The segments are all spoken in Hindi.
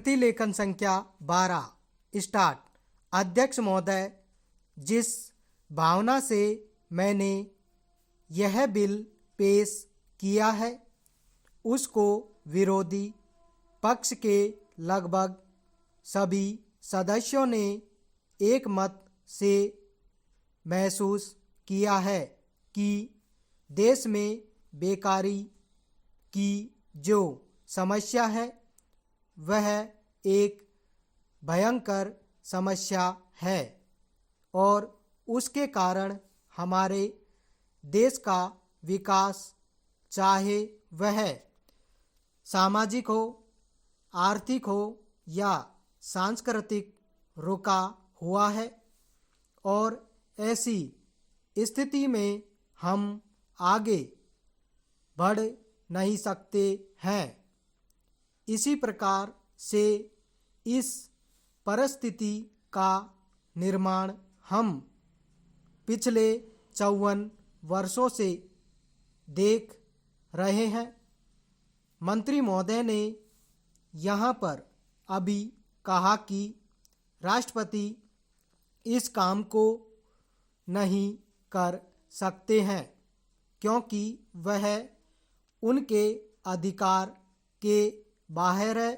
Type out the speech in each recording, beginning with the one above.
प्रतिलेखन संख्या 12 स्टार्ट। अध्यक्ष महोदय, जिस भावना से मैंने यह बिल पेश किया है उसको विरोधी पक्ष के लगभग सभी सदस्यों ने एक मत से महसूस किया है कि देश में बेकारी की जो समस्या है वह एक भयंकर समस्या है और उसके कारण हमारे देश का विकास चाहे वह सामाजिक हो, आर्थिक हो या सांस्कृतिक रुका हुआ है और ऐसी स्थिति में हम आगे बढ़ नहीं सकते हैं। इसी प्रकार से इस परिस्थिति का निर्माण हम पिछले 54 वर्षों से देख रहे हैं। मंत्री महोदय ने यहाँ पर अभी कहा कि राष्ट्रपति इस काम को नहीं कर सकते हैं क्योंकि वह उनके अधिकार के बाहर है।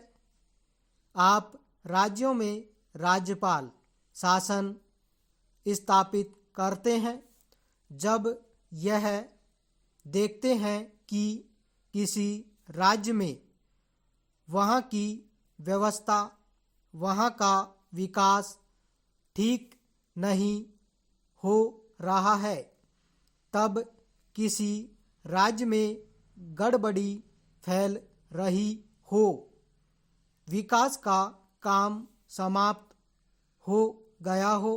आप राज्यों में राज्यपाल शासन स्थापित करते हैं जब यह देखते हैं कि किसी राज्य में वहाँ की व्यवस्था, वहाँ का विकास ठीक नहीं हो रहा है, तब किसी राज्य में गड़बड़ी फैल रही हो, विकास का काम समाप्त हो गया हो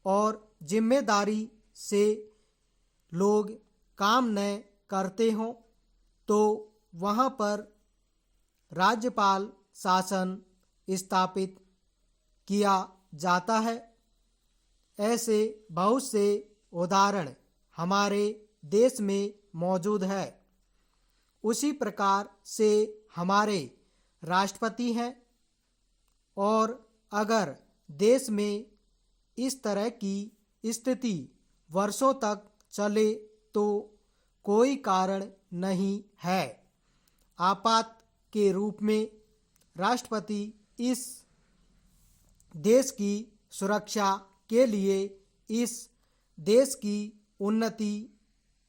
और जिम्मेदारी से लोग काम न करते हों, तो वहाँ पर राज्यपाल शासन स्थापित किया जाता है। ऐसे बहुत से उदाहरण हमारे देश में मौजूद है। उसी प्रकार से हमारे राष्ट्रपति हैं और अगर देश में इस तरह की स्थिति वर्षों तक चले तो कोई कारण नहीं है। आपात के रूप में राष्ट्रपति इस देश की सुरक्षा के लिए, इस देश की उन्नति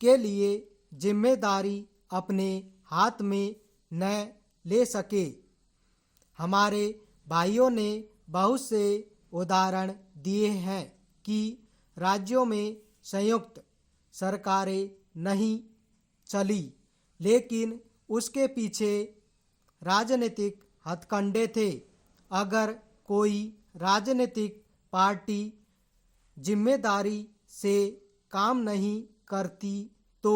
के लिए जिम्मेदारी अपने हाथ में न ले सके। हमारे भाइयों ने बहुत से उदाहरण दिए हैं कि राज्यों में संयुक्त सरकारें नहीं चली, लेकिन उसके पीछे राजनीतिक हथकंडे थे। अगर कोई राजनीतिक पार्टी जिम्मेदारी से काम नहीं करती तो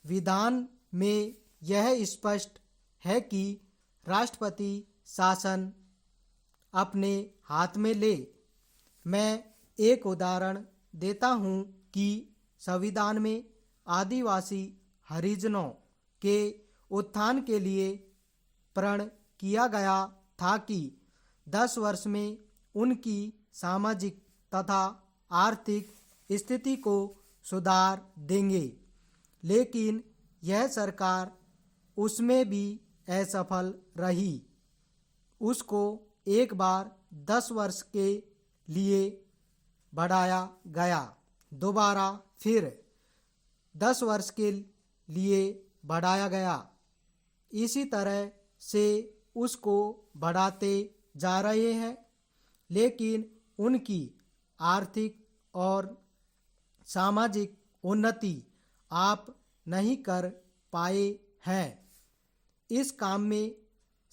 विधान में यह स्पष्ट है कि राष्ट्रपति शासन अपने हाथ में ले। मैं एक उदाहरण देता हूँ कि संविधान में आदिवासी हरिजनों के उत्थान के लिए प्रण किया गया था कि 10 वर्ष में उनकी सामाजिक तथा आर्थिक स्थिति को सुधार देंगे, लेकिन यह सरकार उसमें भी असफल रही। उसको एक बार 10 वर्ष के लिए बढ़ाया गया, दोबारा फिर 10 वर्ष के लिए बढ़ाया गया। इसी तरह से उसको बढ़ाते जा रहे हैं, लेकिन उनकी आर्थिक और सामाजिक उन्नति आप नहीं कर पाए हैं। इस काम में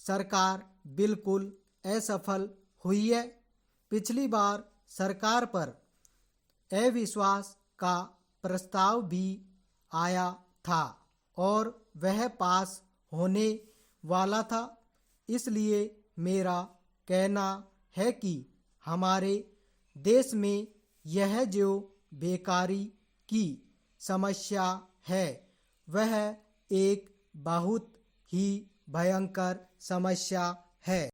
सरकार बिल्कुल असफल हुई है। पिछली बार सरकार पर अविश्वास का प्रस्ताव भी आया था और वह पास होने वाला था। इसलिए मेरा कहना है कि हमारे देश में यह जो बेकारी की समस्या है वह एक बहुत ही भयंकर समस्या है।